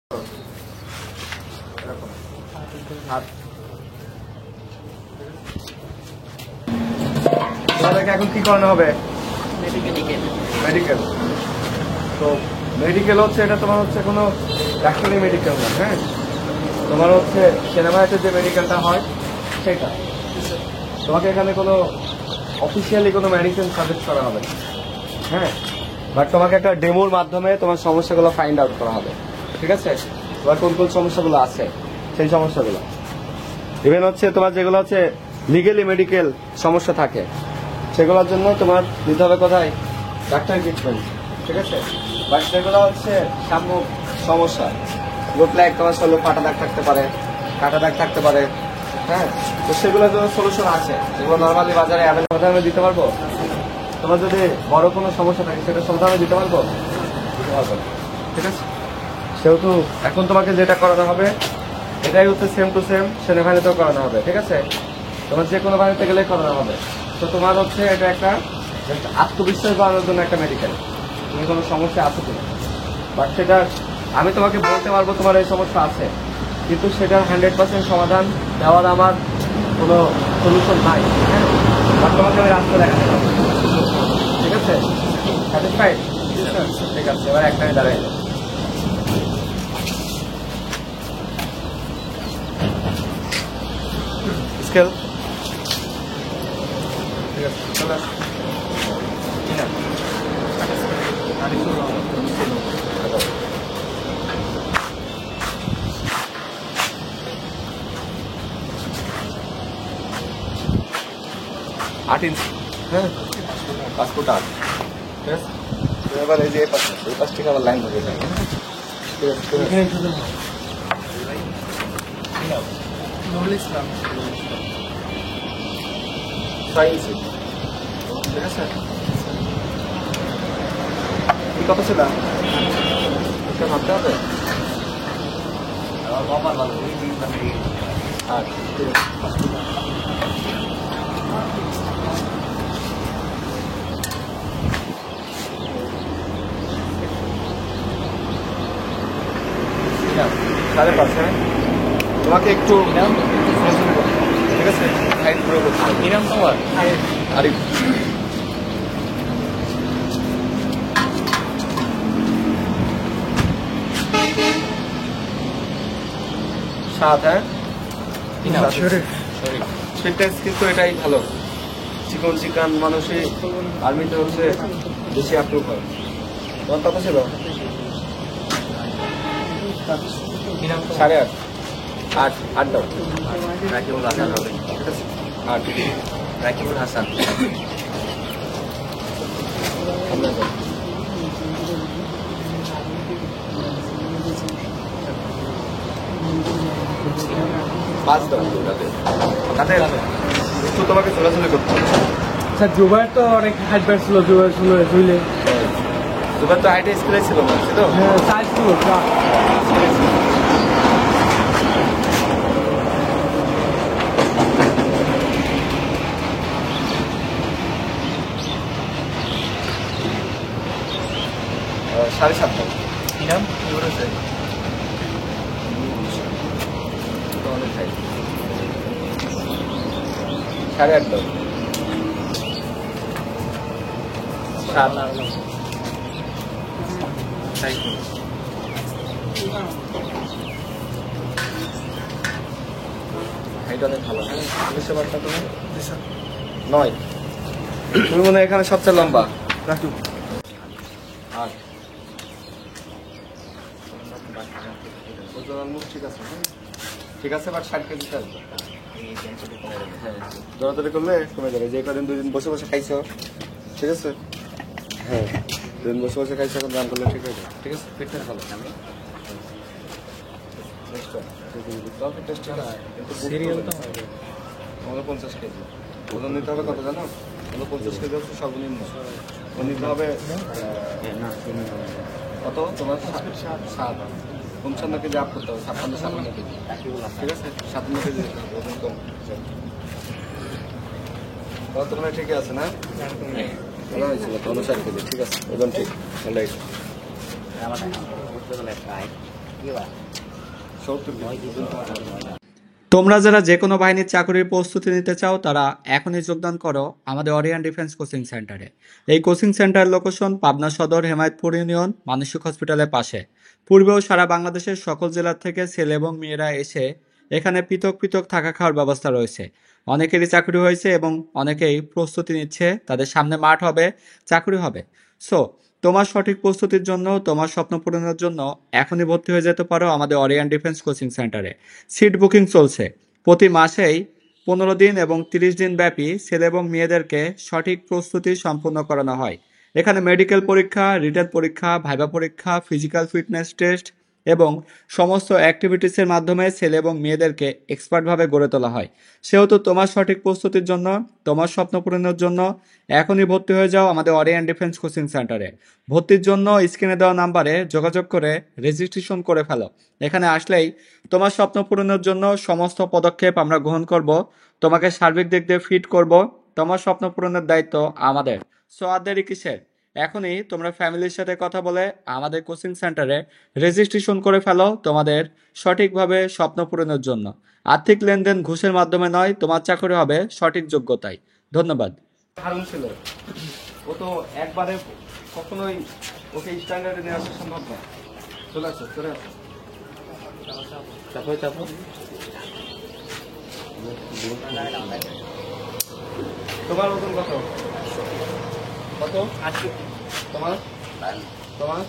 এখন কি করানো হবে? মেডিকেল। তো মেডিকেল হচ্ছে এটা তোমার হচ্ছে কোনো ডাক্তারি মেডিকেল না, হ্যাঁ, তোমার হচ্ছে সেনাবাহিনীতে যে মেডিকেলটা হয় সেটা। তোমাকে এখানে কোনো অফিসিয়ালি কোনো মেডিসিন সাজেস্ট করা হবে, হ্যাঁ, বাট তোমাকে একটা ডেমোর মাধ্যমে তোমার সমস্যাগুলো ফাইন্ড আউট করা হবে, ঠিক আছে? তোমার কোন কোন সমস্যাগুলো আছে সেই সমস্যাগুলো, ইভেন হচ্ছে তোমার যেগুলো হচ্ছে লিগেলি মেডিকেল সমস্যা থাকে সেগুলোর জন্য তোমার দিতে হবে কোথায়? ডাক্তারি ট্রিটমেন্ট, ঠিক আছে? বাট সেগুলো হচ্ছে সাময়িক সমস্যা, লাইক তোমার শরীরে ফাটা দাগ থাকতে পারে, কাটা দাগ থাকতে পারে, হ্যাঁ, তো সেগুলোর জন্য সলিউশন আছে, যেগুলো নর্মালি বাজারে অ্যাভেলেবল আমি দিতে পারবো। তোমার যদি বড় কোনো সমস্যা থাকে সেটা সমাধান আমি দিতে পারবো, ঠিক আছে? সেহেতু এখন তোমাকে যেটা করানো হবে এটাই হচ্ছে সেম টু সেম সেনাবাহিনীতেও করানো হবে, ঠিক আছে? তোমার যে কোনো বাহিনীতে গেলে করানো হবে। তো তোমার হচ্ছে এটা একটা আত্মবিশ্বাস বাড়ানোর জন্য একটা মেডিকেল, তুমি কোনো সমস্যা আছে কিনা, বাট সেটা আমি তোমাকে বলতে পারবো তোমার এই সমস্যা আছে, কিন্তু সেটার 100% সমাধান দেওয়ার আমার কোনো সলিউশন নাই, হ্যাঁ, বাট তোমাকে আমি রাস্তা দেখাতে পারবো, ঠিক আছে? স্যাটিসফাইড? ঠিক আছে, এবার একটাই দাঁড়াই স্কেল, ঠিক আছে, চলে আসো। আট ইঞ্চি, হ্যাঁ, পাসপোর্ট 8, ঠিক আছে? এবার এই যে এই পাশ থেকে আবার লাইন হয়ে যায়, ঠিক আছে? ছয় ইঞ্চি, ঠিক আছে? কি কথা ছিল ভাবতে হবে। সাড়ে 5, হ্যাঁ, তোমাকে একটু ঠিক আছে হাইট পুরো করতে হবে। কি নাম তোমার? আরিফ। সাত, হ্যাঁ, ফিটনেস কিন্তু এটাই ভালো, চিকন চিকান মানুষই আর্মিতে হচ্ছে বেশি অ্যাপ্রুভ হয়। তোমার কথা ছিল 8.5, 8 দাও। রাকিবুল হাসান হবে, ঠিক আছে? 8, রাকিবুল হাসান। পাঁচ দাও, তাতে একটু তোমাকে চলাচলি করতে হবে। স্যার জুবাইর তো অনেক হাইট ব্যাট ছিল, জুবাইর ছিল শুইলে, জুবাইর তো হাইটে স্কুলে ছিল না, ছিল? হ্যাঁ, সাইজ ছিল। সাড়ে 7 দাও। কি নাম? অনেক হাইট। 8.5 দাও। 7, হাইট অনেক ভালো, হ্যাঁ, বুঝতে পারছো তুমি? 9, তুমি মনে হয় এখানে সবচেয়ে লম্বা। রাখু 8, মুখ ঠিক আছে, হ্যাঁ, ঠিক আছে, বাট 60 কেজি আসবে। হ্যাঁ, দৌড়াদৌড়ি করলে কমে যাবে। যে কদিন 2 দিন বসে বসে খাইছো, ঠিক আছে? হ্যাঁ, 2 দিন বসে বসে খাইছো, এখন রান করলে ঠিক হয়ে যাবে, ঠিক আছে? ফিটনেস ভালো। আমাদের 50 কেজি ওজন নিতে হবে। কত জানো? 50 কেজি হচ্ছে সর্বনিম্ন। নিতে হবে কত তোমার? 7, 55 কেজি আপ করতে হবে। 56 কেজি, ঠিক আছে? 57 কেজি ওজন কম। তোমার ঠিকই আছে না? ভালো হয়েছিল, 59 কেজি, ঠিক আছে, ওজন ঠিক, ভালো হয়েছে। তোমরা যারা যে কোনো বাহিনীর চাকরির প্রস্তুতি নিতে চাও তারা এখনই যোগদান করো আমাদের অরিয়ান ডিফেন্স কোচিং সেন্টারে। এই কোচিং সেন্টার লোকেশন পাবনা সদর হেমায়েতপুর ইউনিয়ন মানসিক হসপিটালের পাশে। পূর্বেও সারা বাংলাদেশের সকল জেলা থেকে ছেলে এবং মেয়েরা এসে এখানে পৃথক পৃথক থাকা খাওয়ার ব্যবস্থা রয়েছে। অনেকেরই চাকরি হয়েছে এবং অনেকেই প্রস্তুতি নিচ্ছে, তাদের সামনে মাঠ হবে, চাকরি হবে। সো তোমার সঠিক প্রস্তুতির জন্য, তোমার স্বপ্ন পূরণের জন্য এখনই ভর্তি হয়ে যেতে পারো আমাদের অরিয়ান ডিফেন্স কোচিং সেন্টারে। সিট বুকিং চলছে। প্রতি মাসেই 15 দিন এবং 30 দিন ব্যাপী ছেলে এবং মেয়েদেরকে সঠিক প্রস্তুতি সম্পূর্ণ করানো হয়। এখানে মেডিকেল পরীক্ষা, রিটেন পরীক্ষা, ভাইবা পরীক্ষা, ফিজিক্যাল ফিটনেস টেস্ট এবং সমস্ত অ্যাক্টিভিটিসের মাধ্যমে ছেলে এবং মেয়েদেরকে এক্সপার্টভাবে গড়ে তোলা হয়। সেহেতু তোমার সঠিক প্রস্তুতির জন্য, তোমার স্বপ্ন পূরণের জন্য এখনই ভর্তি হয়ে যাও আমাদের অরিয়ান ডিফেন্স কোচিং সেন্টারে। ভর্তির জন্য স্ক্রিনে দেওয়া নাম্বারে যোগাযোগ করে রেজিস্ট্রেশন করে ফেলো। এখানে আসলেই তোমার স্বপ্ন পূরণের জন্য সমস্ত পদক্ষেপ আমরা গ্রহণ করব, তোমাকে সার্বিক দিক দিয়ে ফিট করব। তোমার স্বপ্ন পূরণের দায়িত্ব আমাদের। সো আর দেরি কিসের? এখনই তোমরা ফ্যামিলির সাথে কথা বলে আমাদের কোচিং সেন্টারে রেজিস্ট্রেশন করে ফেলো তোমাদের সঠিকভাবে স্বপ্ন পূরণের জন্য। আর্থিক লেনদেন ঘুষের মাধ্যমে নয়, তোমার চাকরি হবে সঠিক যোগ্যতায়। ধন্যবাদ। হারুন ছিল, ও তো একবারে কখনোই ওকে স্ট্যান্ডার্ডে নিয়ে আসা সম্ভব না। চলে আসো, চলে আসো, চাপো চাপো। তোমার ওজন কত? কত? তোমার তোমার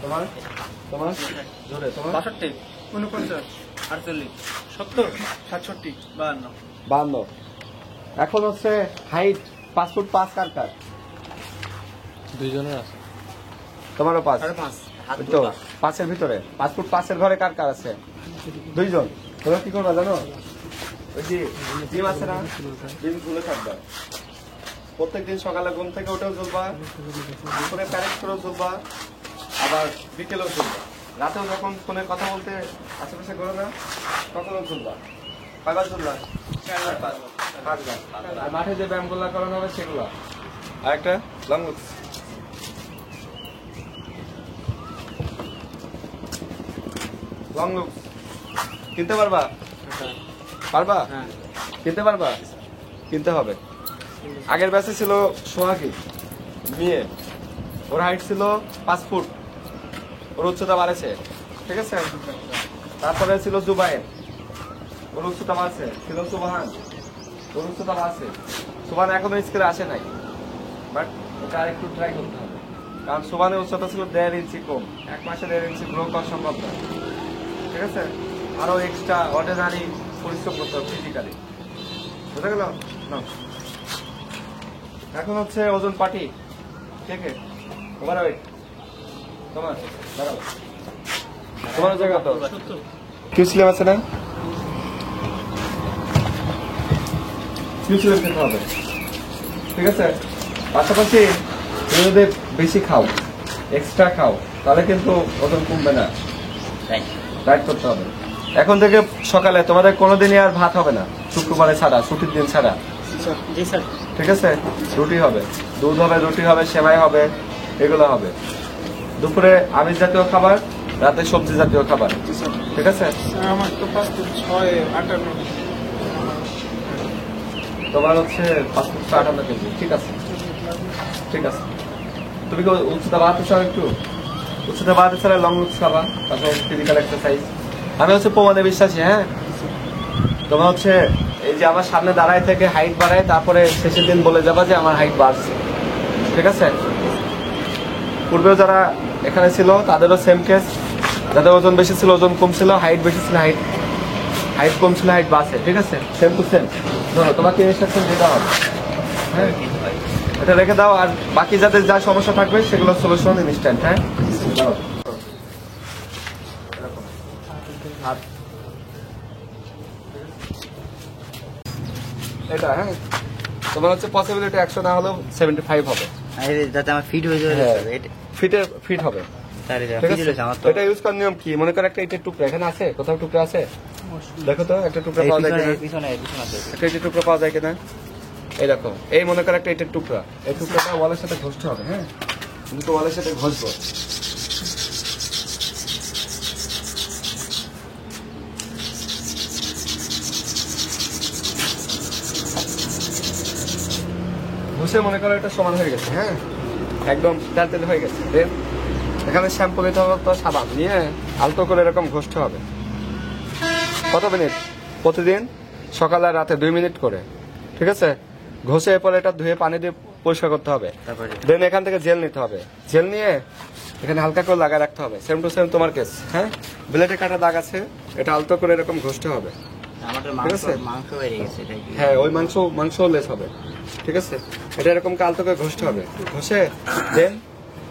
তোমার তোমার জোরে তোমার 62, 49, 48, 70, 67, 52। 52। এখন হচ্ছে হাইট 5 ফুট 5 কার কার? দুইজনের আছে। তোমারও 5? 5.5 তো 5-এর ভিতরে 5 ফুট 5-এর ঘরে কার কার আছে? 2 জন। তোমরা কি করবা জানো? ওই যে জিম আছে না, জিম খুলে থাকবা। প্রত্যেকদিন সকালে ঘুম থেকে উঠেও চলবা, দুপুরে প্যারেড করেও চলবা, আবার বিকেলেও চলবা। রাতেও যখন ফোনে কথা বলতে আশেপাশে করো না, তখনও চলবা। কয়বার চলবা? 5বার। আর মাঠে যে ব্যায়ামগুলো করানো হবে সেগুলো। আর একটা লং লুক। লং লুক কিনতে পারবা? পারবা? কিনতে পারবা? কিনতে হবে। আগের ব্যাচে ছিল সোহাগী মেয়ে, ওর হাইট ছিল 5 ফুট, ওর উচ্চতা বাড়েছে, ঠিক আছে। তারপরে ছিল জুবাইর, ওর উচ্চতা বাড়ছে। ছিল সুবহান, ওর উচ্চতা বাড়ছে। সুবহান এখনো স্কেলে আসে নাই, বাট ওটা আর একটু ট্রাই করতে হবে, কারণ সুবহানের উচ্চতা ছিল 1.5 ইঞ্চি কম। 1 মাসে 1.5 ইঞ্চি গ্রো করা সম্ভব না, ঠিক আছে। আরো এক্সট্রা অর্ডিনারি পরিশ্রম করতে হবে ফিজিক্যালি, বুঝা গেল না? এখন হচ্ছে ওজন পার্টি, ঠিক আছে। ওভার ওয়েট তোমার দাঁড়াও, তোমার ওজন কত? কিউ স্লিম আছে না? কিউ স্লিম খেতে হবে, ঠিক আছে। পাশাপাশি তুমি যদি বেশি খাও, এক্সট্রা খাও, তাহলে কিন্তু ওজন কমবে না, ডায়েট করতে হবে। এখন থেকে সকালে তোমাদের কোনোদিনই আর ভাত হবে না, শুক্রবারে ছাড়া, ছুটির দিন ছাড়া, ঠিক আছে। রুটি হবে, দুধ হবে, রুটি হবে, সেমাই হবে, এগুলো হবে। দুপুরে আমিষ জাতীয় খাবার, রাতে সবজি জাতীয় খাবার, ঠিক আছে। আমার তো 5.6, 58। তোমার হচ্ছে 558 কেজি, ঠিক আছে, ঠিক আছে। তুমি কি উচ্চতা বাড়াতে চাও? একটু উচ্চতা বাড়াতে চাইলে লং লুকস খাবা, তারপর ফিজিক্যাল এক্সারসাইজ। আমি হচ্ছে প্রমাণে বিশ্বাসী, হ্যাঁ। তোমার হচ্ছে এই যে আমার সামনে দাঁড়ায় থেকে হাইট বাড়ায়, তারপরে শেষের দিন বলে যাবা যে আমার হাইট বাড়ছে, ঠিক আছে। পূর্বেও যারা এখানে ছিল তাদেরও সেম কেস, যাদের ওজন বেশি ছিল ওজন কম ছিল, হাইট বেশি ছিল হাইট কম ছিল, হাইট বাড়ছে, ঠিক আছে। Same to same. ধরো তোমাকে ইনস্ট্রাকশন দিতে হবে, হ্যাঁ, এটা রেখে দাও। আর বাকি যাদের যা সমস্যা থাকবে সেগুলো সলিউশন ইনস্ট্যান্ট, হ্যাঁ। এটা হ্যাঁ, তোমার হচ্ছে পসিবিলিটি 100 না হলেও 75 হবে, যাতে আমার ফিট হয়ে যায়। ফিট হবে, ঠিক আছে। এটা ইউজ করার নিয়ম কি? মনে করো একটা ইটের টুকরা এখানে আছে, কোথাও টুকরা আছে, দেখো তো একটা টুকরা পাওয়া যায় কিনা, একটা ইটের টুকরা পাওয়া যায় কিনা। এই দেখো, এই মনে করো একটা ইটের টুকরা, এই টুকরাটা ওয়ালের সাথে ঘষতে হবে, হ্যাঁ। কিন্তু ওয়ালের সাথে ঘষবো, ঘষে মনে করো এটা সমান হয়ে গেছে, হ্যাঁ, একদম তেল তেল হয়ে গেছে। দেন এখানে শ্যাম্পু নিতে হবে, তো সাবান নিয়ে আলতো করে এরকম ঘষতে হবে। কত মিনিট? প্রতিদিন সকালে আর রাতে 2 মিনিট করে, ঠিক আছে? ঘষে এরপর এটা ধুয়ে পানি দিয়ে পরিষ্কার করতে হবে। তারপরে দেন এখান থেকে জেল নিতে হবে, জেল নিয়ে এখানে হালকা করে লাগায় রাখতে হবে। সেম টু সেম তোমার কেস, হ্যাঁ, ব্লেডে কাটা দাগ আছে, এটা আলতো করে এরকম ঘষতে হবে। আমাদের ঠিক আছে? মাংস বেরিয়ে গেছে, এটা কি? হ্যাঁ, ওই মাংস লেস হবে, ঠিক আছে? এটা এরকম আলতো করে ঘষতে হবে, ঘষে দেন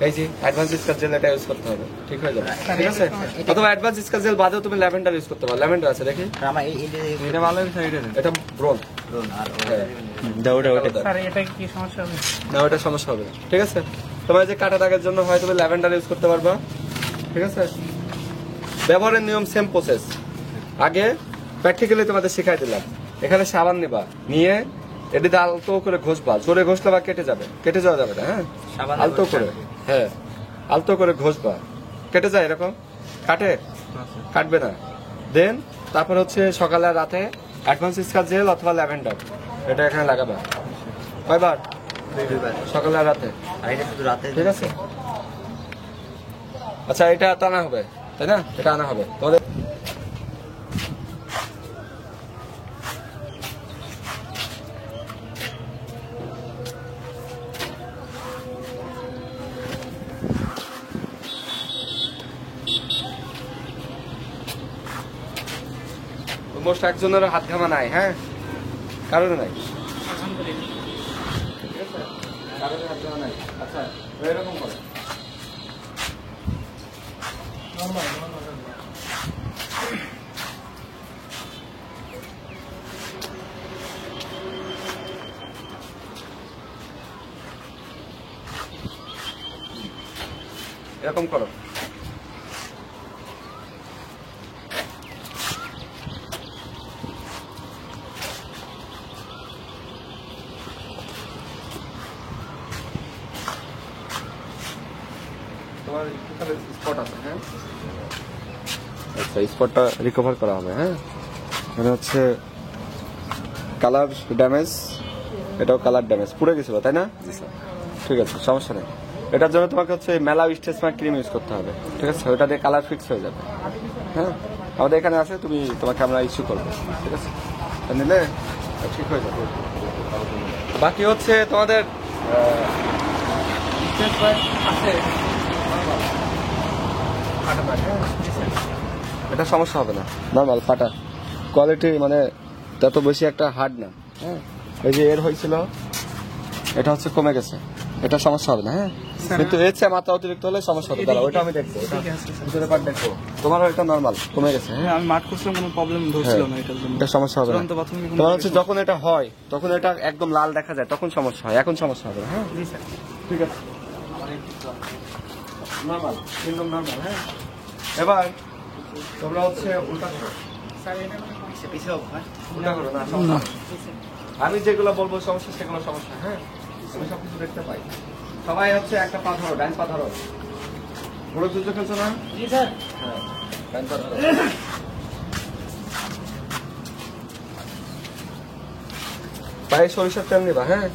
এই যে অ্যাডভান্স স্কাচ জেল এটা ইউজ করতে হবে, ঠিক হয়ে যাবে, ঠিক আছে? অথবা অ্যাডভান্স স্কাচ জেল বাদেও তুমি ল্যাভেন্ডার ইউজ করতে পারো, ল্যাভেন্ডার আছে দেখি, আর আমার এটা ভালো হয়েছে এটা দেন। এটা ব্রোন। আর স্যার এটা কি সমস্যা হবে? না, ওটা সমস্যা হবে না, ঠিক আছে? তোমার যে কাটা দাগের জন্য হয় তুমি ল্যাভেন্ডার ইউজ করতে পারবা, ঠিক আছে? ব্যবহারের নিয়ম সেম প্রসেস, আগে প্র্যাকটিক্যালি তোমাদের শিখাই দিলাম। এখানে সাবান নিবা, নিয়ে এটিতে আলতো করে ঘষবা, জোরে ঘষলে বা কেটে যাবে, কেটে যাওয়া যাবে না, হ্যাঁ, সাবান আলতো করে, হ্যাঁ, আলতো করে ঘষবা, কেটে যায় এরকম, কাটবে না। দেন তারপর হচ্ছে সকালে আর রাতে অ্যাডভান্স স্কাচ জেল অথবা ল্যাভেন্ডার এটা এখানে লাগাবা। কয়বার? 2 বার। সকালে আর রাতে, আর এটা শুধু রাতে, ঠিক আছে? আচ্ছা, এটা তো আনা হবে, তাই না? এটা আনা হবে তোমাদের। অলমোস্ট একজনেরও হাত ঘামা নাই, হ্যাঁ, কারণ নাই, ঠিক আছে? কারোর হাত ঘামা নাই। আচ্ছা, এরকম করো। এরকম করো। তোমার স্পট আছে, হ্যাঁ, আচ্ছা, স্পটটা রিকভার করা হবে, হ্যাঁ। মানে হচ্ছে কালার ড্যামেজ, এটাও কালার ড্যামেজ, পুড়ে গেছিল, তাই না? ঠিক আছে, সমস্যা নেই। এটার জন্য তোমাকে হচ্ছে মেলা স্টেজমার্ক ক্রিম ইউজ করতে হবে, ঠিক আছে? ওটা দিয়ে কালার ফিক্স হয়ে যাবে, হ্যাঁ। আমাদের এখানে আছে, তোমাকে আমরা ইস্যু করবো, ঠিক আছে? নিলে ঠিক হয়ে যাবে। বাকি হচ্ছে তোমাদের আছে, এটা সমস্যা হবে না, নর্মাল ফাটা কোয়ালিটি, মানে তত বেশি একটা হার্ড না, হ্যাঁ। এই যে এর হয়েছিল, এটা হচ্ছে কমে গেছে, এটা সমস্যা হবে না, হ্যাঁ। কিন্তু এর চেয়ে মাত্রা অতিরিক্ত হলে সমস্যা হবে, দাঁড়াও ওইটা আমি দেখবো, ভিতরে পার্ট দেখবো। তোমারও এটা নর্মাল কমে গেছে, হ্যাঁ। আমি মাঠ করছিলাম, কোনো প্রবলেম ধরছিল না এটার জন্য। এটা সমস্যা হবে না। চূড়ান্ত প্রাথমিক কোনো তোমার হচ্ছে যখন এটা হয় তখন এটা একদম লাল দেখা যায়, তখন সমস্যা হয়, এখন সমস্যা হবে না, হ্যাঁ। জি স্যার। ঠিক আছে, নর্মাল, একদম নর্মাল, হ্যাঁ। এবার তোমরা হচ্ছে উল্টা করো, স্যার এটা পিছিয়ে হোক, হ্যাঁ? উল্টা করো না, সমস্যা নেই। আমি যেগুলো বলবো সমস্যা, সেগুলো সমস্যা, হ্যাঁ। আমি সবকিছু দেখতে পাই। সবাই হচ্ছে একটা পা ধরো, ডান পা ধরো। বড় যুদ্ধ খেলছো না? জি স্যার। হ্যাঁ, ডান পা ধরো। পায়ে সরিষার তেল নিবা, হ্যাঁ।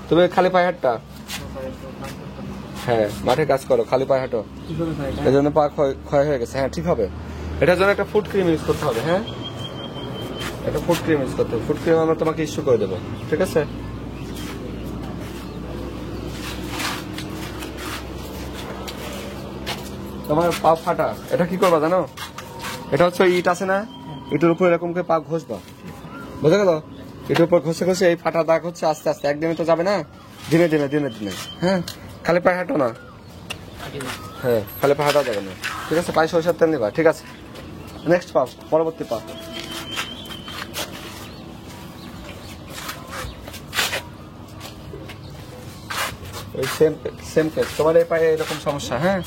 তুমি খালি পায়ে হাঁটটা, হ্যাঁ, মাঠে কাজ করো, খালি পায়ে হাঁটো, কি করে স্যার এটা? এই জন্য পা ক্ষয় হয়ে গেছে, হ্যাঁ, ঠিক হবে। এটার জন্য একটা ফুড ক্রিম ইউজ করতে হবে, হ্যাঁ। একটা ফুড ক্রিম ইউজ করতে হবে, ফুড ক্রিম আমরা তোমাকে ইস্যু করে দেবো, ঠিক আছে? তোমার পা ফাটা, এটা কি করবা জানো? এটা হচ্ছে ইট আছে না, ইটের উপর এরকম করে পা ঘষবা, বুঝা গেল? ইটের উপর ঘষে ঘষে এই ফাটা দাগ হচ্ছে আস্তে আস্তে, একদিনে তো যাবে না, দিনে দিনে দিনে দিনে, হ্যাঁ। খালি পায়ে হাঁটো না, হ্যাঁ, খালি পা হাঁটা যাবে না, ঠিক আছে? পায়ে সরিষার তেল নিবা, ঠিক আছে? নেক্সট পা, পরবর্তী পা। ওই সেম কেস, তোমার এই পায়ে এরকম সমস্যা, হ্যাঁ,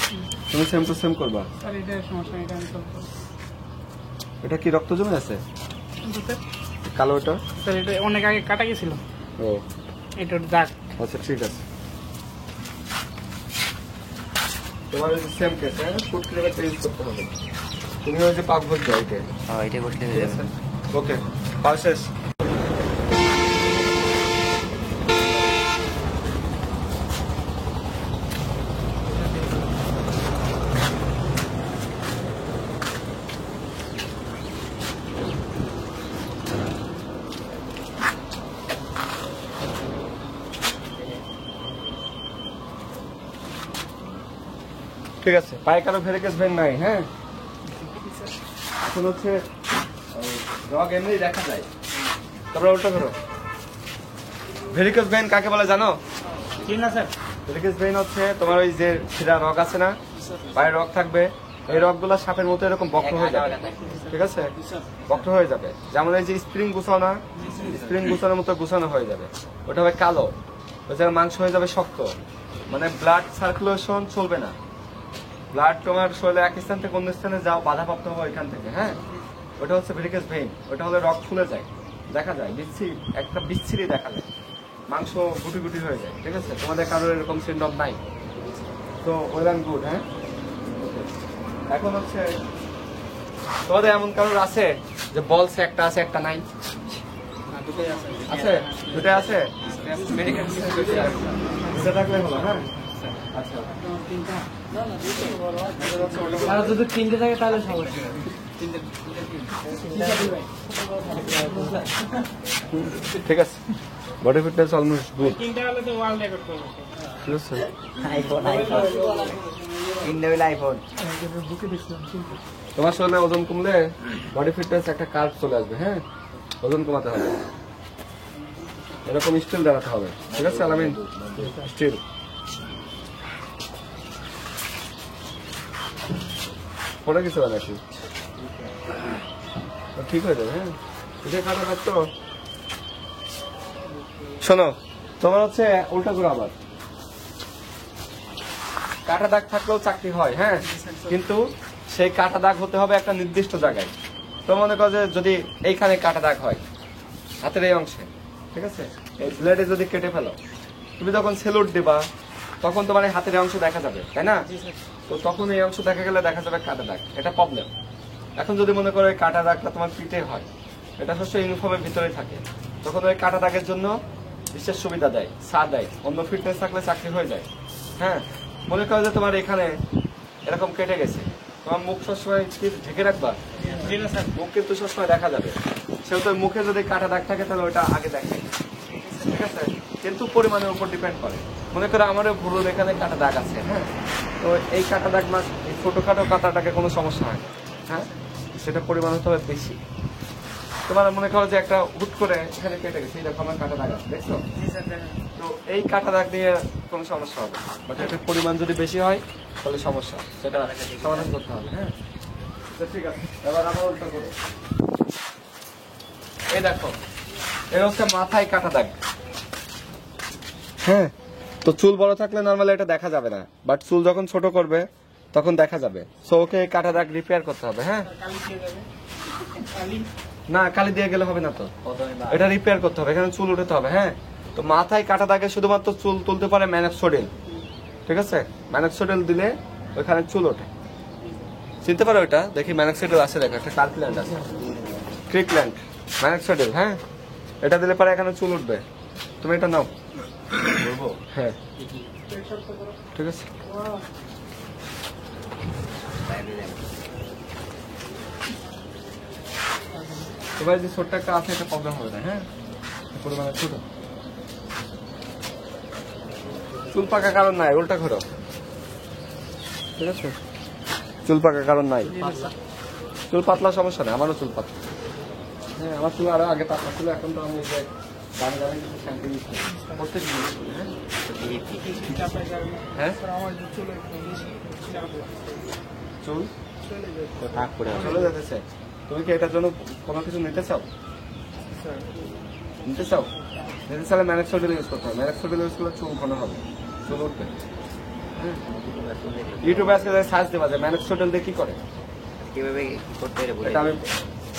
তুমি সেম টু সেম করবা। স্যার এটা সমস্যা নেই, এটা আমি solve করবো। এটা কি রক্ত জমে আছে কিন্তু স্যার, কালো? এটা স্যার এটা অনেক আগে কাটা গেছিল, ও এটার দাগ। আচ্ছা, ঠিক আছে। তোমার ওই সেম কেস, হ্যাঁ, ফুড ক্রিমের ইউজ করতে হবে। তুমি ওই যে পাক ভরছো ওইটা, হ্যাঁ, এটা করতে হয়ে যাবে। ওকে, পাও শেষ। ঠিক আছে, পায়ে কারো ভেরিকেস ভেন নাই। হ্যাঁ, এখন হচ্ছে রগ এমনি দেখা যায়। তারপরে উল্টো করো। ভেরিকেস ভেন কাকে বলে জানো? কি না স্যার? ভেরিকেস ভেন হচ্ছে তোমার ওই যে শিরা রগ আছে না, পায়ে রগ থাকবে, এই রগগুলো সাপের মতো এরকম বক্র হয়ে যাবে। ঠিক আছে, বক্র হয়ে যাবে, যেমন এই যে স্প্রিং গুছানো না, স্প্রিং গুছানোর মতো গুছানো হয়ে যাবে। ওটা হবে কালো, ওই জায়গায় মাংস হয়ে যাবে শক্ত, মানে ব্লাড সার্কুলেশন চলবে না। ব্লাড তোমার শরীরে এক স্থান থেকে অন্য স্থানে যাও, বাধাপ্রাপ্ত হবে ওইখান থেকে। হ্যাঁ, ওটা হচ্ছে ভেরিকেস ভেইন। ওটা হলে রগ ফুলে যায়, দেখা যায় একটা বিচ্ছিরি দেখা যায়, মাংস গুটি গুটি হয়ে যায়। ঠিক আছে, তোমাদের কারোর এরকম সিনড্রোম নাই তো ওয়েল অ্যান্ড গুড। হ্যাঁ, এখন হচ্ছে তোমাদের এমন কারোর আছে যে বলস একটা আছে একটা নাই? আছে, দুটাই আছে। দুটো থাকলে হলো। হ্যাঁ, আচ্ছা, আর যদি 3টে থাকে তাহলে সমস্যা। ঠিক আছে, বডি ফিটনেস অলমোস্ট গুড। 3টে হলে তো ওয়ার্ল্ড রেকর্ড করব। ঠিক আছে, আইফোন আইফোন তোমার শরীরে ওজন কমলে বডি ফিটনেস একটা কার্ভ চলে আসবে। হ্যাঁ, ওজন কমাতে হবে, এরকম স্টিল দাঁড়াতে হবে। ঠিক আছে, আলামিন স্টিল। পড়ে গেছে নাকি? ঠিক হয়ে যাবে। হ্যাঁ, এটা কাটা থাকতো। শোনো, তোমার হচ্ছে উল্টা করে আবার কাটা দাগ থাকলেও চাকরি হয়। হ্যাঁ, কিন্তু সেই কাটা দাগ হতে হবে একটা নির্দিষ্ট জায়গায়। তো মনে করো যে যদি এইখানে কাটা দাগ হয় হাতের এই অংশে, ঠিক আছে, এই ব্লেডে যদি কেটে ফেলো, তুমি যখন সেলুট দিবা তখন তোমার এই হাতের অংশ দেখা যাবে, তাই না? তো তখন এই অংশ দেখা গেলে দেখা যাবে কাটা দাগ, এটা প্রবলেম। এখন যদি মনে করো এই কাটা দাগটা তোমার পিঠে হয়, এটা হচ্ছে ইউনিফর্মের ভিতরে থাকে, তখন ওই কাটা দাগের জন্য বিশেষ সুবিধা দেয়, ছাড় দেয়, অন্য ফিটনেস থাকলে চাকরি হয়ে যায়। হ্যাঁ, মনে করো যে তোমার এখানে এরকম কেটে গেছে, তোমার মুখ সবসময় কি ঢেকে রাখবা? মুখ কিন্তু সবসময় দেখা যাবে, সেহেতু মুখে যদি কাটা দাগ থাকে তাহলে ওইটা আগে দেখায়। ঠিক আছে, কিন্তু পরিমাণের উপর ডিপেন্ড করে। মনে করো আমারও ভুরুর এখানে কাটা দাগ আছে। হ্যাঁ, তো এই কাটা দাগ না, এই ছোটখাটো কাটাটাকে কোনো সমস্যা হয়। হ্যাঁ, সেটা পরিমাণ হতে হবে বেশি। তোমার মনে করো যে একটা হুট করে এখানে কেটে গেছে, এরকম কাটা দাগ আছে, দেখছো? তো এই কাটা দাগ নিয়ে কোনো সমস্যা হবে, বাট এটার পরিমাণ যদি বেশি হয় তাহলে সমস্যা, সেটা সমাধান করতে হবে। হ্যাঁ, ঠিক আছে, এবার আমার উল্টা করো। এই দেখো, এর হচ্ছে মাথায় কাটা দাগ। হ্যাঁ, তো চুল বড় থাকলে নর্মালি এটা দেখা যাবে না, বাট চুল যখন ছোট করবে তখন দেখা যাবে। সো ওকে এই কাটা দাগ রিপেয়ার করতে হবে। হ্যাঁ, না কালি দিয়ে গেলে হবে না, তো এটা রিপেয়ার করতে হবে, এখানে চুল উঠাতে হবে। হ্যাঁ, তো মাথায় কাটা দাগে শুধুমাত্র চুল তুলতে পারে ম্যানক্সোডিল। ঠিক আছে, ম্যানক্সোডিল দিলে ওইখানে চুল ওঠে। চিনতে পারো ওইটা? দেখি ম্যানক্সোডিল আছে, দেখো একটা কার্কল্যান্ড আছে, ক্রিকল্যান্ড, ম্যানক্সোডিল। হ্যাঁ, এটা দিলে পরে এখানে চুল উঠবে। তুমি এটা নাও। হ্যাঁ, ঠিক আছে। তোমার যে ছোট্ট একটা আছে, এটা প্রবলেম হবে না। হ্যাঁ, পরিমাণে ছোট। চুল পাকা কারণ নাই, উল্টা ঘোরো। ঠিক আছে, চুল পাকা কারণ নাই। চুল পাতলা সমস্যা নেই, আমারও চুল পাতলা। হ্যাঁ, আমার চুল আরো আগে পাতলা ছিল, এখন তো আমি যে দামি দামি কিছু শ্যাম্পু ইউজ করি, প্রত্যেক দিন ইউজ করি। হ্যাঁ, চুল চলে যেতেছে। তুমি কি এটার জন্য কোনো কিছু নিতে চাও? নিতে চাইলে ম্যানক্সোডিল ইউজ করতে হবে। ম্যানক্সোডিল ইউজ করলে চুল ঘন হবে, চুল উঠবে। ইউটিউবে আজকে সার্চ দেওয়া যায় ম্যানক্সোডিল দিয়ে কি করে, কিভাবে করতে হবে বলে এটা আমি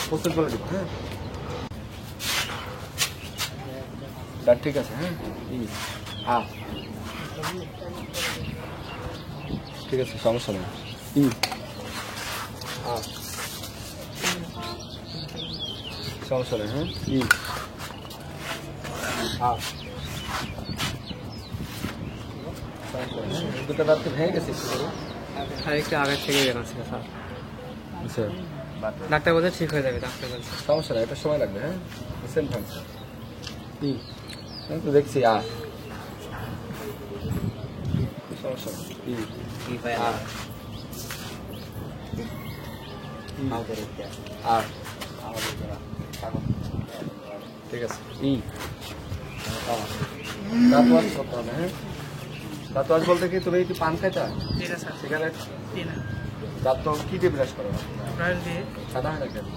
প্রস্তুত করে দিব। হ্যাঁ, ঠিক আছে। হ্যাঁ, ঠিক আছে, সমস্যা নেই। সমস্যা নেই। হ্যাঁ, দুটো দাঁত ভেঙে গেছে। আরেকটা আগের থেকে জানাচ্ছিল স্যার, আচ্ছা, ডাক্তার বলছে ঠিক হয়ে যাবে, ডাক্তার বলছে। সমস্যা নেই, এটা সময় লাগবে। হ্যাঁ, সেম ফাংশন। তো দেখছি সমস্যা নেই। আমাদের এটা আর আমাদের যারা ঠিক আছে তাতুয়াজ করতে হবে, হ্যাঁ? তাতুয়াজ বলতে কি তুমি কি পান খাইতা? সিগারেট? দাঁত তো কি দিয়ে ব্রাশ করো? সাদা হয় না কেন?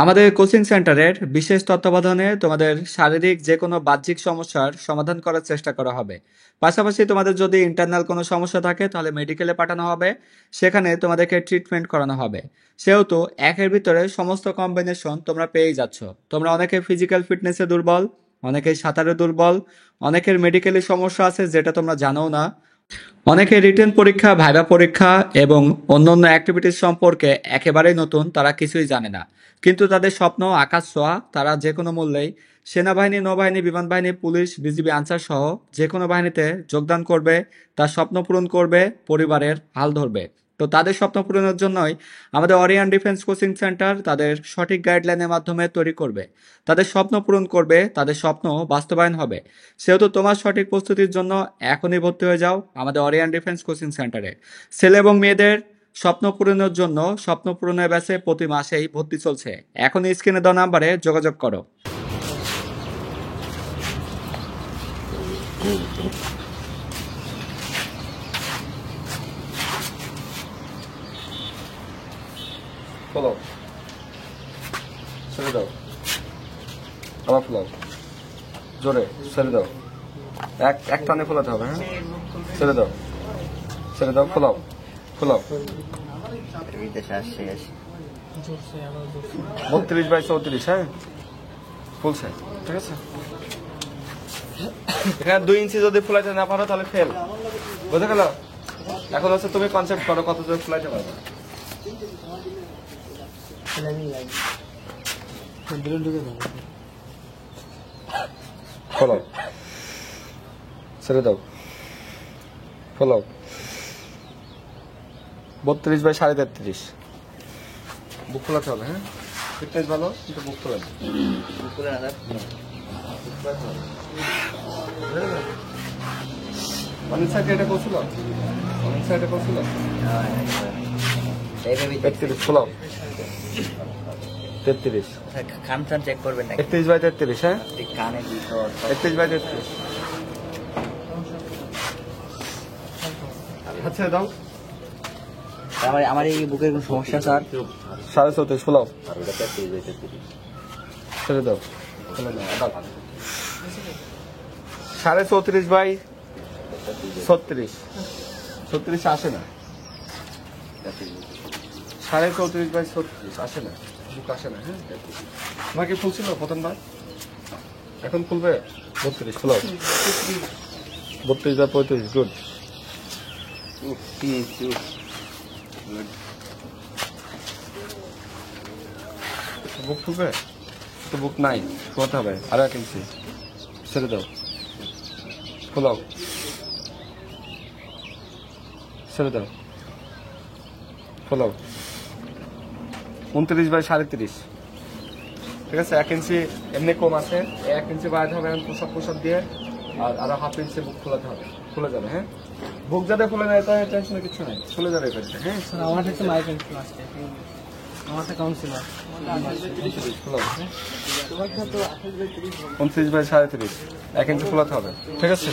আমাদের কোচিং সেন্টারের বিশেষ তত্ত্বাবধানে তোমাদের শারীরিক যে কোনো বাহ্যিক সমস্যার সমাধান করার চেষ্টা করা হবে। পাশাপাশি তোমাদের যদি ইন্টারনাল কোনো সমস্যা থাকে তাহলে মেডিকেলে পাঠানো হবে, সেখানে তোমাদেরকে ট্রিটমেন্ট করানো হবে। সেহেতু একের ভিতরে সমস্ত কম্বিনেশন তোমরা পেয়েই যাচ্ছ। তোমরা অনেকে ফিজিক্যাল ফিটনেসে দুর্বল, অনেকে সাঁতারে দুর্বল, অনেকের মেডিকেলি সমস্যা আছে যেটা তোমরা জানো না, অনেকে রিটেন পরীক্ষা, ভাইভা পরীক্ষা এবং অন্যান্য অ্যাক্টিভিটিস সম্পর্কে একেবারেই নতুন, তারা কিছুই জানে না। কিন্তু তাদের স্বপ্ন আকাশ ছোঁয়া, তারা যে কোনো মূল্যেই সেনাবাহিনী, নৌবাহিনী, বিমান বাহিনী, পুলিশ, বিজিবি, আনসার সহ যে কোনো বাহিনীতে যোগদান করবে, তার স্বপ্ন পূরণ করবে, পরিবারের হাল ধরবে। তো তাদের স্বপ্ন পূরণের জন্যই আমাদের অরিয়ান ডিফেন্স কোচিং সেন্টার তাদের সঠিক গাইডলাইনের মাধ্যমে তৈরি করবে, তাদের স্বপ্ন পূরণ করবে, তাদের স্বপ্ন বাস্তবায়ন হবে। সেহেতু তোমার সঠিক প্রস্তুতির জন্য এখনই ভর্তি হয়ে যাও আমাদের অরিয়ান ডিফেন্স কোচিং সেন্টারে। ছেলে এবং মেয়েদের স্বপ্ন পূরণের জন্য স্বপ্ন পূরণের ব্যাচে প্রতি মাসেই ভর্তি চলছে। এখনই স্ক্রিনে দেওয়া নাম্বারে যোগাযোগ করো। ফলো, ছেড়ে দাও, আবার ফোলাও, জোরে ছেড়ে দাও, এক টানে ফোলাতে হবে, হ্যাঁ? ছেড়ে দাও, ছেড়ে দাও, ফোলাও, ফোলাও। শ্বাস শেষ 32/34, হ্যাঁ? ফুলছে, ঠিক আছে? এখানে 2 ইঞ্চি যদি ফুলাইতে না পারো তাহলে ফেল, বুঝে গেল? এখন হচ্ছে তুমি কনসেপ্ট করো কত জোরে ফুলাইতে পারবে। ফলাও, ছেড়ে দাও, ফলাও। 32/33, বুক ফোলাতে হবে, হ্যাঁ? ফিটনেস ভালো কিন্তু বুক ফোলা না। দুপুরে না অনেক সাইডে এটা করছিল, অনেক সাইডে করছিল। 31 ফোলাও, 33, খান খান চেক করবেন না 31/33, হ্যাঁ? কানে কি তো 31/33। আচ্ছা দাও, আমার এই বুকের কোন সমস্যা স্যার 34.5 ফোলাও, ছেড়ে দাও, ফেলে দাও, দাও। 34/36, 36 আসে না, 34.36 আসে না, বুক আসে না, হ্যাঁ? তোমাকে ফুলছিল প্রথমবার, এখন ফুলবে 32 ফোলাও, 32/35, গুড। বুক ফুলবে তো, বুক নাই, ফোলাতে হবে, আর 1 ইঞ্চি, ছেড়ে দাও, ফোলাও, ছেড়ে দাও, ফোলাও। 29/37, ঠিক আছে? 1 ইঞ্চি এমনি কম আছে, 1 ইঞ্চি বাড়াতে হবে পোশাক দিয়ে, আর আরো 1/2 ইঞ্চি বুক ফোলাতে হবে, খুলে যাবে, হ্যাঁ? বুক যাতে খুলে যায় তাই টেনশনের কিছু নাই, খুলে যাবে এবার, হ্যাঁ? আমার একটা মাইগ্রেন ছিল আজকে, আমার একটা কাউন্সিলর 29/37, 1 ইঞ্চি ফোলাতে হবে, ঠিক আছে?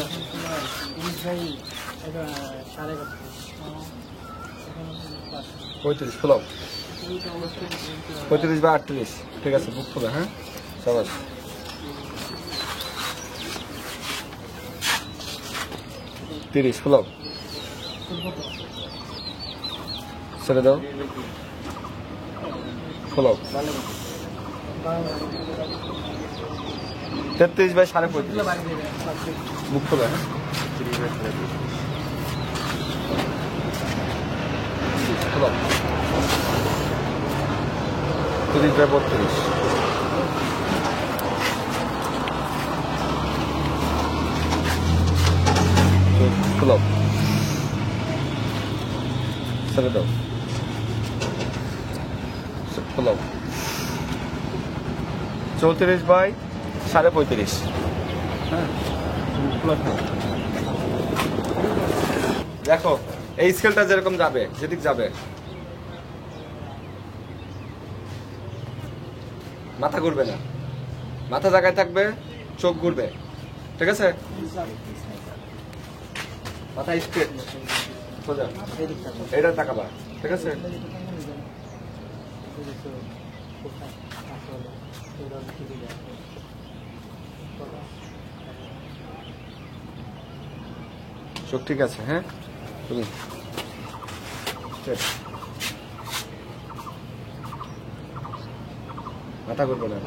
35 ফোলাও, 35/38, ঠিক আছে? বুক ফোলা, হ্যাঁ? সাবাস। 30 ফোলাও, ছেড়ে দাও, ফোলাও। 33/35, বুক ফোলা, হ্যাঁ? ফোলাও। 30/32, ফোলাও, ছেড়ে দাও, ফোলাও। 34/35, হ্যাঁ? দেখো এই স্কেলটা যেরকম যাবে, যেদিক যাবে মাথা ঘুরবে না, মাথা জায়গায় থাকবে, চোখ ঘুরবে, ঠিক আছে? মাথা স্ট্রেট সোজা, এটা তাকাবা, ঠিক আছে? চোখ ঠিক আছে? হ্যাঁ, তুমি মাথা ঘুরবে না।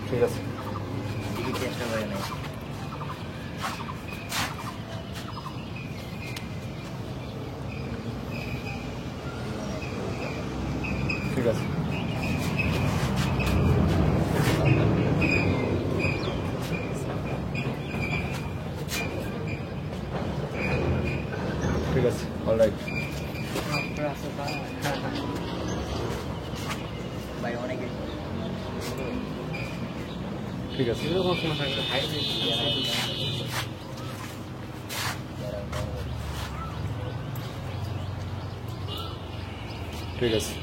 ঠিক আছে, চেষ্টা করে নাই। ঠিক আছে। ঠিক আছে, অলরাইট। ভাই অনেকে ঠিক আছে, ঠিক আছে।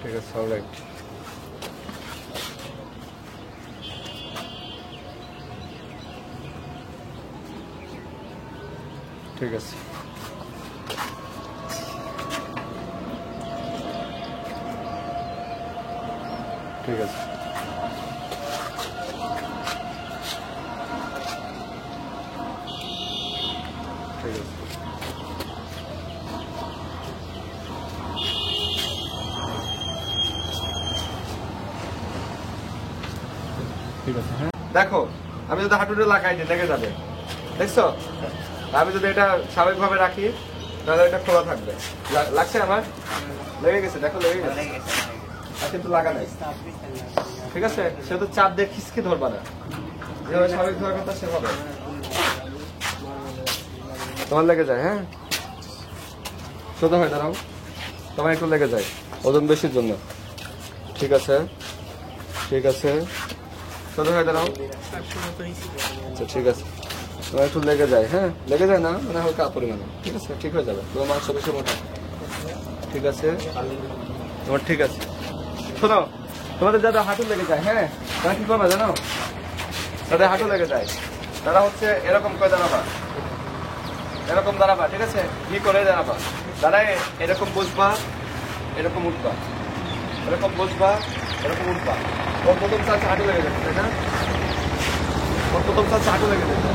ঠিক আছে, অলরাইট। ঠিক আছে। ঠিক আছে। ঠিক আছে। ঠিক আছে, হ্যাঁ। দেখো, আমি যদি হাঁটুটা লাগাই দিই দেখে যাবে, দেখছো? আমি যদি এটা স্বাভাবিকভাবে রাখি তাহলে এটা খোলা থাকবে। লাগছে আমার? লেগে গেছে, দেখো লেগে গেছে, আর কিন্তু লাগা নাই, ঠিক আছে? সেহেতু চাপ দিয়ে খিসকে ধরবা না, যেভাবে স্বাভাবিক ধরার কথা সেভাবে। তোমার লেগে যায়, হ্যাঁ? সোজা হয়ে দাঁড়াও, তোমার একটু লেগে যায় ওজন বেশির জন্য। ঠিক আছে, ঠিক আছে, সোজা হয়ে দাঁড়াও। আচ্ছা, ঠিক আছে, তোমার একটু লেগে যায়, হ্যাঁ? লেগে যায় না মানে হালকা পরিমাণে, ঠিক আছে? ঠিক হয়ে যাবে, তোমার মাংস বেশি মোটা, ঠিক আছে? তোমার ঠিক আছে। শোনো, তোমাদের যাদের হাঁটু লেগে যায়, হ্যাঁ, তারা কি করবে জানো? তাদের হাঁটু লেগে যায়, তারা হচ্ছে এরকম করে দাঁড়াবা, এরকম দাঁড়াবা, ঠিক আছে? কি করে দাঁড়াবা? দাঁড়ায় এরকম বসবা, এরকম উঠবা, এরকম বসবা, এরকম উঠবা। ওর প্রথম চান্স হাঁটু লেগে যাচ্ছে, তাই না? ওর প্রথম চান্স হাঁটু লেগে যাচ্ছে।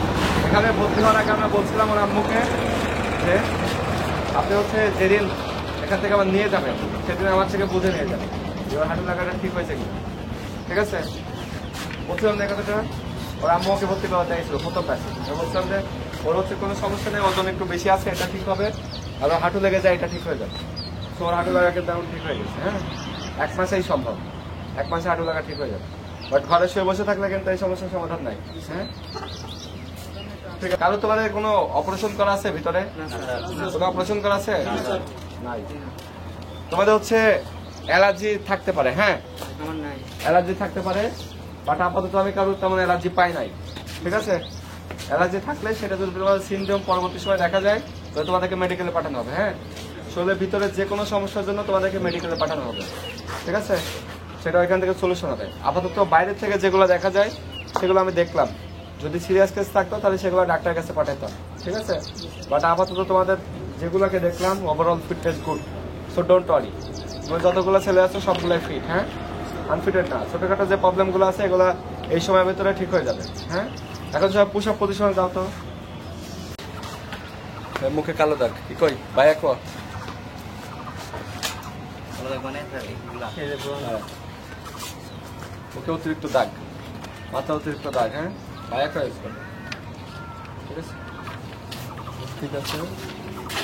এখানে ভর্তি হওয়ার আগে আমরা বলছিলাম ওর আম্মুকে যে আপনি হচ্ছে যেদিন এখান থেকে আমার নিয়ে যাবেন সেদিন আমার থেকে বুঝে নিয়ে যাবেন যে ওর হাঁটু লাগাটা ঠিক হয়েছে কিনা, ঠিক আছে? বলছিলাম না কথাটা, ওর আম্মু ওকে ভর্তি করা চাইছিল প্রথম ব্যাচে। বলছিলাম যে ওর হচ্ছে কোনো সমস্যা নেই, ওজন একটু বেশি আছে, এটা ঠিক হবে, আর ওর হাঁটু লেগে যায়, এটা ঠিক হয়ে যাবে। তো ওর হাঁটু লাগা কিন্তু এখন ঠিক হয়ে গেছে, হ্যাঁ? 1 মাসেই সম্ভব, 1 মাসে হাঁটু লাগা ঠিক হয়ে যাবে। বাট ঘরে শুয়ে বসে থাকলে কিন্তু এই সমস্যার সমাধান নাই, হ্যাঁ? ঠিক আছে। কারো তোমাদের কোনো অপারেশন করা আছে ভিতরে? কোনো অপারেশন করা আছে? নাই। তোমাদের হচ্ছে অ্যালার্জি থাকতে পারে, হ্যাঁ? অ্যালার্জি থাকতে পারে, বাট আপাতত আমি কারোর তেমন অ্যালার্জি পাই নাই, ঠিক আছে? অ্যালার্জি থাকলে সেটা যদি তোমাদের সিনড্রোম পরবর্তী সময় দেখা যায় তাহলে তোমাদেরকে মেডিকেলে পাঠানো হবে, হ্যাঁ? শরীরের ভিতরে যে কোনো সমস্যার জন্য তোমাদেরকে মেডিকেলে পাঠানো হবে, ঠিক আছে? সেটা ওইখান থেকে সলিউশন হবে। আপাতত বাইরের থেকে যেগুলো দেখা যায় সেগুলো আমি দেখলাম, যদি সিরিয়াস কেস থাকতো তাহলে সেগুলো ডাক্তারের কাছে পাঠাতাম, ঠিক আছে? বাট আপাতত তোমাদের যেগুলোকে দেখলাম overall fitness good, so don't worry. তোমার যতগুলো ছেলে আছে সবগুলোই ফিট, হ্যাঁ? আনফিটেড না। ছোটখাটো যে প্রবলেমগুলো আছে এগুলো এই সময়ের ভিতরে ঠিক হয়ে যাবে, হ্যাঁ? এখন সব পুশ আপ পজিশনে যাও তো। মুখে কালো দাগ কি কই ভাই এক মুখে অতিরিক্ত দাগ, মাথা অতিরিক্ত দাগ, হ্যাঁ? ভাই এক ইউজ করো, ঠিক আছে? ঠিক আছে,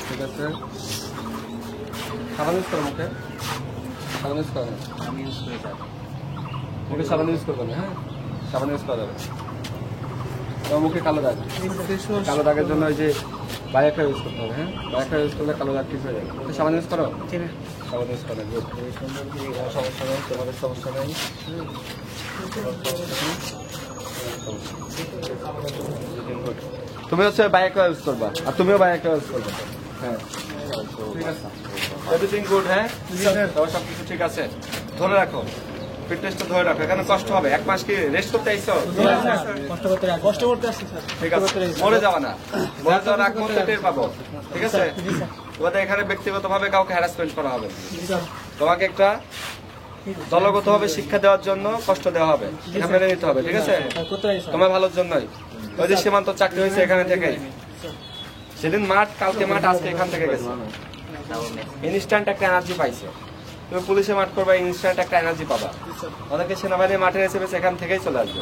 ঠিক আছে। সাবান ইউজ করো, মুখে সাবান ইউজ করো, আমি ইউজ করে যাবো। মুখে সাবান ইউজ করবে না, হ্যাঁ? সাবান ইউজ করা যাবে। তোমার মুখে কালো দাগ, কালো দাগের জন্য ওই যে বায়োকা ইউজ করতে হবে। হ্যাঁ, বায়োকা ইউজ করলে কালো দাগ ঠিক হয়ে যাবে। তো সাবান ইউজ করো, সাবান ইউজ করো, গুড। কোনো সমস্যা নেই, তোমাদের সমস্যা নেই। Good. তুমি হচ্ছে বায়োকা ইউজ করবা, আর তুমিও বায়োকা ইউজ করবে। হ্যাঁ, ঠিক আছে, এভরিথিং গুড। হ্যাঁ, তোমার সবকিছু ঠিক আছে। ধরে রাখো, ফিটনেসটা ধরে রাখো। এখানে কষ্ট হবে, 1 মাস কি রেস্ট করতে আইছো? কষ্ট করতে আসছি স্যার। ঠিক আছে, মরে যাবা না, মরে যাওয়ার আগ মুহূর্তে টের পাবো। ঠিক আছে, তোমাদের এখানে ব্যক্তিগতভাবে কাউকে হ্যারাসমেন্ট করা হবে না। তোমাকে একটা দলগতভাবে শিক্ষা দেওয়ার জন্য কষ্ট দেওয়া হবে, এটা মেনে নিতে হবে। ঠিক আছে, তোমার ভালোর জন্যই। ওই যে সীমান্ত চাকরি হয়েছে এখানে থেকে, সেদিন মাঠ, কালকে মাঠ, আজকে এখান থেকে গেছে। ইনস্ট্যান্ট একটা এনার্জি পাইছে। তুমি পুলিশে মাঠ করবা, ইনস্ট্যান্ট একটা এনার্জি পাবা। অনেকে সেনাবাহিনী মাঠে এসে এখান থেকেই চলে আসবে।